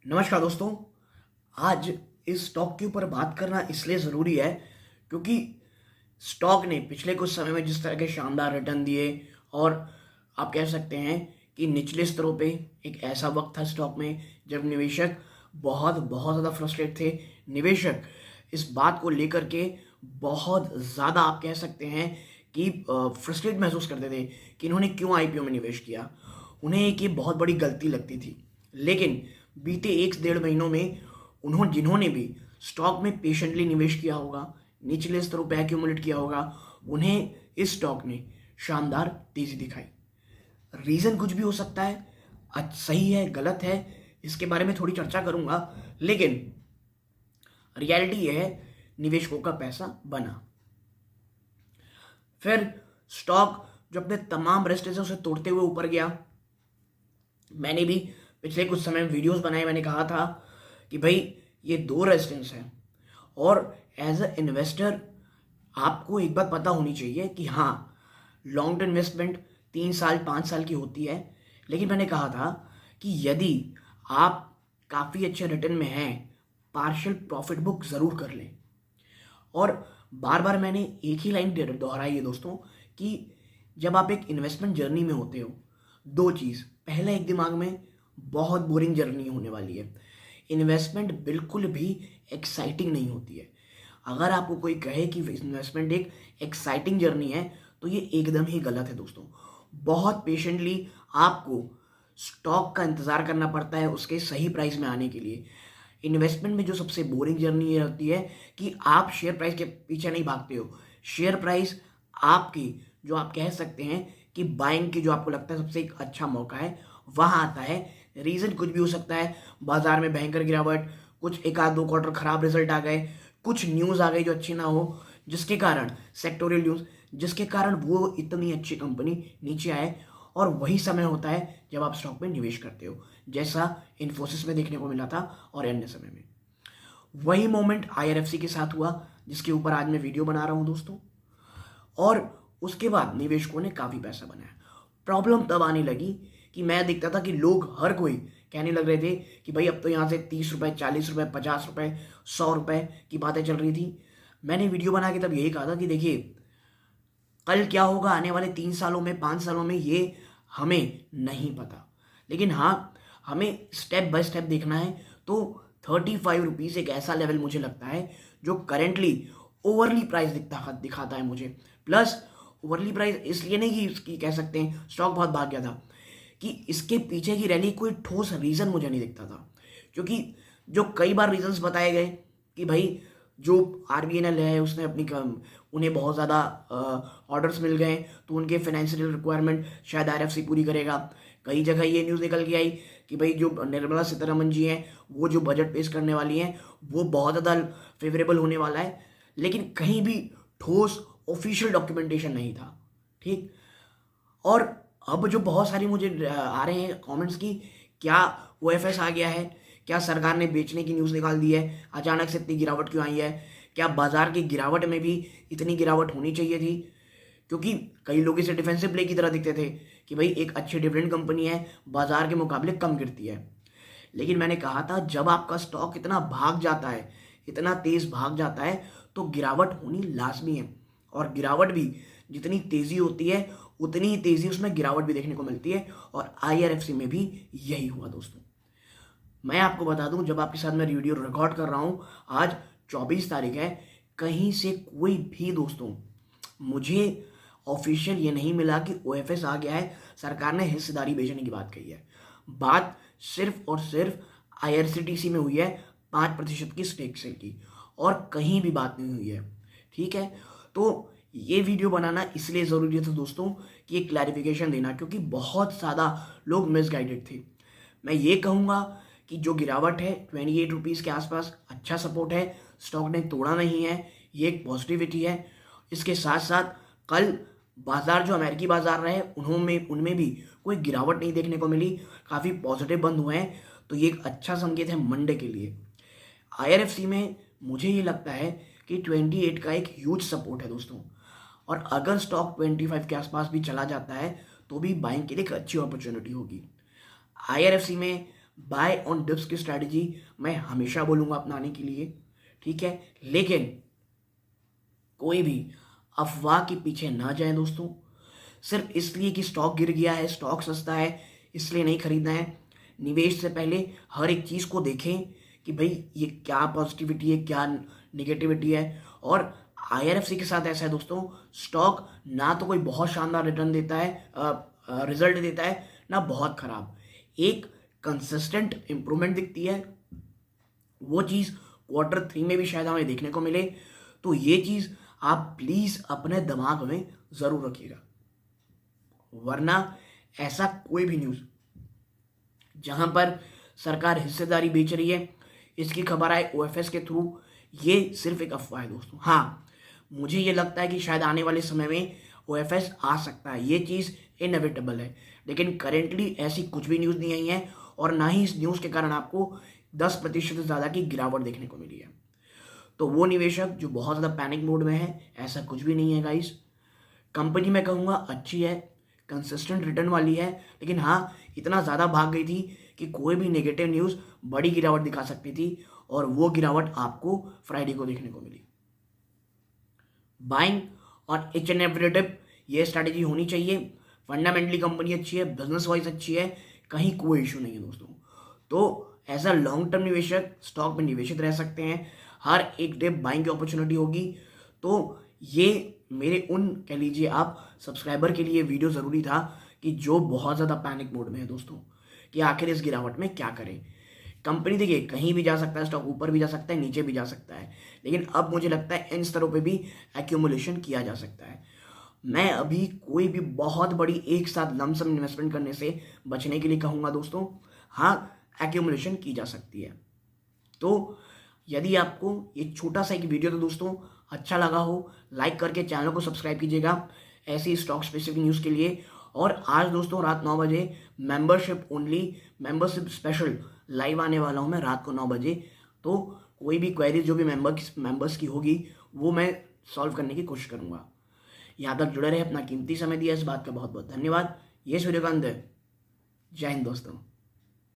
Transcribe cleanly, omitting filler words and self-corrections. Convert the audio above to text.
नमस्कार दोस्तों। आज इस स्टॉक के ऊपर बात करना इसलिए ज़रूरी है क्योंकि स्टॉक ने पिछले कुछ समय में जिस तरह के शानदार रिटर्न दिए और आप कह सकते हैं कि निचले स्तरों पे एक ऐसा वक्त था स्टॉक में जब निवेशक बहुत बहुत ज़्यादा फ्रस्ट्रेट थे। निवेशक इस बात को लेकर के बहुत ज़्यादा आप कह सकते हैं कि फ्रस्ट्रेट महसूस करते थे कि इन्होंने क्यों आईपीओ में निवेश किया। उन्हें एक ये बहुत बड़ी गलती लगती थी। लेकिन बीते 1 से 1.5 महीनों में जिन्होंने भी स्टॉक में पेशेंटली निवेश किया होगा, निचले स्तरों पे एक्यूमुलेट किया होगा, उन्हें इस स्टॉक ने शानदार तेजी दिखाई। रीज़न कुछ भी हो सकता है, सही है गलत है, इसके बारे में थोड़ी चर्चा करूंगा। लेकिन रियलिटी ये है, निवेशकों का पैसा बना। फिर स्टॉक जो अपने तमाम रेजिस्टेंस उसे तोड़ते हुए ऊपर गया। मैंने भी पिछले कुछ समय में वीडियोस बनाए। मैंने कहा था कि भाई ये 2 रेजिस्टेंस हैं और एज अ इन्वेस्टर आपको एक बात पता होनी चाहिए कि हाँ, लॉन्ग टर्म इन्वेस्टमेंट 3 साल 5 साल की होती है। लेकिन मैंने कहा था कि यदि आप काफ़ी अच्छे रिटर्न में हैं, पार्शियल प्रॉफिट बुक ज़रूर कर लें। और बार बार मैंने एक ही लाइन दोहराई है दोस्तों कि जब आप एक इन्वेस्टमेंट जर्नी में होते हो, 2 चीज़। पहला, एक दिमाग में बहुत बोरिंग जर्नी होने वाली है। इन्वेस्टमेंट बिल्कुल भी एक्साइटिंग नहीं होती है। अगर आपको कोई कहे कि इन्वेस्टमेंट एक एक्साइटिंग जर्नी है तो ये एकदम ही गलत है दोस्तों। बहुत पेशेंटली आपको स्टॉक का इंतज़ार करना पड़ता है उसके सही प्राइस में आने के लिए। इन्वेस्टमेंट में जो सबसे बोरिंग जर्नी ये होती है कि आप शेयर प्राइस के पीछे नहीं भागते हो। शेयर प्राइस आपकी, जो आप कह सकते हैं कि बाइंग की, जो आपको लगता है सबसे एक अच्छा मौका है, वहाँ आता है। रीज़न कुछ भी हो सकता है, बाजार में भयंकर गिरावट, कुछ 1 आध 2 क्वार्टर खराब रिजल्ट आ गए, कुछ न्यूज़ आ गई जो अच्छी ना हो, जिसके कारण सेक्टोरियल न्यूज़, जिसके कारण वो इतनी अच्छी कंपनी नीचे आए। और वही समय होता है जब आप स्टॉक में निवेश करते हो, जैसा इन्फोसिस में देखने को मिला था और अन्य समय में। वही मोमेंट आईआरएफसी के साथ हुआ जिसके ऊपर आज मैं वीडियो बना रहा हूं दोस्तों। और उसके बाद निवेशकों ने काफ़ी पैसा बनाया। प्रॉब्लम तब आने लगी कि मैं देखता था कि लोग, हर कोई कहने लग रहे थे कि भाई अब तो यहाँ से 30 रुपये, 40 रुपये, 50 रुपये, 100 रुपये की बातें चल रही थी। मैंने वीडियो बना के तब यही कहा था कि देखिए, कल क्या होगा आने वाले 3 सालों में, 5 सालों में, ये हमें नहीं पता। लेकिन हाँ, हमें स्टेप बाय स्टेप देखना है। तो 35 रुपीज़ एक ऐसा लेवल मुझे लगता है जो करेंटली ओवरली प्राइस दिखाता है मुझे। प्लस ओवरली प्राइस इसलिए नहीं कि इसकी कह सकते हैं स्टॉक बहुत भाग गया था, कि इसके पीछे की रैली कोई ठोस रीज़न मुझे नहीं दिखता था। क्योंकि जो कई बार रीजंस बताए गए कि भाई जो आरबीएनएल है उसने उन्हें बहुत ज़्यादा ऑर्डर्स मिल गए तो उनके फाइनेंशियल रिक्वायरमेंट शायद आईआरएफसी पूरी करेगा। कई जगह ये न्यूज़ निकल के आई कि भाई जो निर्मला सीतारमन जी हैं, वो जो बजट पेश करने वाली हैं, वो बहुत ज़्यादा फेवरेबल होने वाला है। लेकिन कहीं भी ठोस ऑफिशियल डॉक्यूमेंटेशन नहीं था। ठीक। और अब जो बहुत सारी मुझे आ रहे हैं कमेंट्स की, क्या ओएफएस आ गया है, क्या सरकार ने बेचने की न्यूज़ निकाल दी है, अचानक से इतनी गिरावट क्यों आई है, क्या बाजार की गिरावट में भी इतनी गिरावट होनी चाहिए थी। क्योंकि कई लोग इसे डिफेंसिव प्ले की तरह दिखते थे कि भाई एक अच्छी डिविडेंड कंपनी है, बाजार के मुकाबले कम गिरती है। लेकिन मैंने कहा था जब आपका स्टॉक इतना भाग जाता है, इतना तेज भाग जाता है, तो गिरावट होनी लाजमी है। और गिरावट भी जितनी तेजी होती है उतनी ही तेजी उसमें गिरावट भी देखने को मिलती है। और आईआरएफसी में भी यही हुआ दोस्तों। मैं आपको बता दूं, जब आपके साथ मैं वीडियो रिकॉर्ड कर रहा हूं, आज 24 तारीख है, कहीं से कोई भी दोस्तों मुझे ऑफिशियल ये नहीं मिला कि ओएफएस आ गया है, सरकार ने हिस्सेदारी बेचने की बात कही है। बात सिर्फ और सिर्फ आईआरसीटीसी में हुई है 5% की स्टेक सेल की, और कहीं भी बात नहीं हुई है। ठीक है। तो ये वीडियो बनाना इसलिए ज़रूरी था दोस्तों कि एक क्लैरिफिकेशन देना, क्योंकि बहुत ज़्यादा लोग मिसगाइडेड थे। मैं ये कहूँगा कि जो गिरावट है 28 रुपीज़ के आसपास अच्छा सपोर्ट है, स्टॉक ने तोड़ा नहीं है, ये एक पॉजिटिविटी है। इसके साथ साथ कल बाजार जो अमेरिकी बाजार रहे उनमें भी कोई गिरावट नहीं देखने को मिली, काफ़ी पॉजिटिव बंद हुए हैं। तो ये एक अच्छा संकेत है मंडे के लिए। आईआरएफसी में मुझे ये लगता है कि 28 का एक ह्यूज सपोर्ट है दोस्तों। और अगर स्टॉक 25 के आसपास भी चला जाता है तो भी बाइंग के लिए एक अच्छी अपॉर्चुनिटी होगी। आईआरएफसी में बाय ऑन डिप्स की स्ट्रैटेजी मैं हमेशा बोलूँगा अपनाने के लिए, ठीक है। लेकिन कोई भी अफवाह के पीछे ना जाएं दोस्तों। सिर्फ इसलिए कि स्टॉक गिर गया है, स्टॉक सस्ता है, इसलिए नहीं खरीदना है। निवेश से पहले हर एक चीज़ को देखें कि भाई ये क्या पॉजिटिविटी है, क्या निगेटिविटी है। और आईआरएफसी के साथ ऐसा है दोस्तों, स्टॉक ना तो कोई बहुत शानदार रिटर्न देता है, रिजल्ट देता है, ना बहुत खराब। एक कंसिस्टेंट इंप्रूवमेंट दिखती है, वो चीज़ Q3 में भी शायद हमें देखने को मिले। तो ये चीज़ आप प्लीज़ अपने दिमाग में ज़रूर रखिएगा, वरना ऐसा कोई भी न्यूज़ जहां पर सरकार हिस्सेदारी बेच रही है, इसकी खबर आए ओएफएस के थ्रू, ये सिर्फ एक अफवाह है दोस्तों। हाँ, मुझे ये लगता है कि शायद आने वाले समय में ओएफएस आ सकता है, ये चीज़ इनएविटेबल है। लेकिन करेंटली ऐसी कुछ भी न्यूज़ नहीं आई है, और ना ही इस न्यूज़ के कारण आपको 10% से ज़्यादा की गिरावट देखने को मिली है। तो वो निवेशक जो बहुत ज़्यादा पैनिक मोड में है, ऐसा कुछ भी नहीं है गाइस। कंपनी मैं कहूँगा अच्छी है, कंसिस्टेंट रिटर्न वाली है, लेकिन हाँ, इतना ज़्यादा भाग गई थी कि कोई भी नेगेटिव न्यूज़ बड़ी गिरावट दिखा सकती थी, और वो गिरावट आपको फ्राइडे को देखने को मिली। बाइंग और एच एंड एवरी डिप, ये स्ट्रैटेजी होनी चाहिए। फंडामेंटली कंपनी अच्छी है, बिजनेस वाइज अच्छी है, कहीं कोई इशू नहीं है दोस्तों। तो एज अ लॉन्ग टर्म निवेशक स्टॉक में निवेशित रह सकते हैं, हर एक डिप बाइंग की अपॉर्चुनिटी होगी। तो ये मेरे उन कह लीजिए आप सब्सक्राइबर के लिए वीडियो ज़रूरी था कि जो बहुत ज़्यादा पैनिक मोड में है दोस्तों, कि आखिर इस गिरावट में क्या करें। कंपनी देखिए कहीं भी जा सकता है, स्टॉक ऊपर भी जा सकता है, नीचे भी जा सकता है, लेकिन अब मुझे लगता है इन स्तरों पे भी एक्यूमुलेशन किया जा सकता है। मैं अभी कोई भी बहुत बड़ी एक साथ लमसम इन्वेस्टमेंट करने से बचने के लिए कहूँगा दोस्तों। हाँ, एक्यूमुलेशन की जा सकती है। तो यदि आपको ये छोटा सा एक वीडियो तो दोस्तों अच्छा लगा हो, लाइक करके चैनल को सब्सक्राइब कीजिएगा ऐसी स्टॉक स्पेसिफिक न्यूज़ के लिए। और आज दोस्तों रात 9 बजे membership only, membership special live आने वाला हूँ मैं रात को 9 बजे। तो कोई भी क्वेरीज जो भी मेंबर्स की होगी वो मैं सॉल्व करने की कोशिश करूँगा। यहाँ तक जुड़े रहे, अपना कीमती समय दिया, इस बात का बहुत बहुत धन्यवाद। ये इस वीडियो का अंत है। जय हिंद दोस्तों।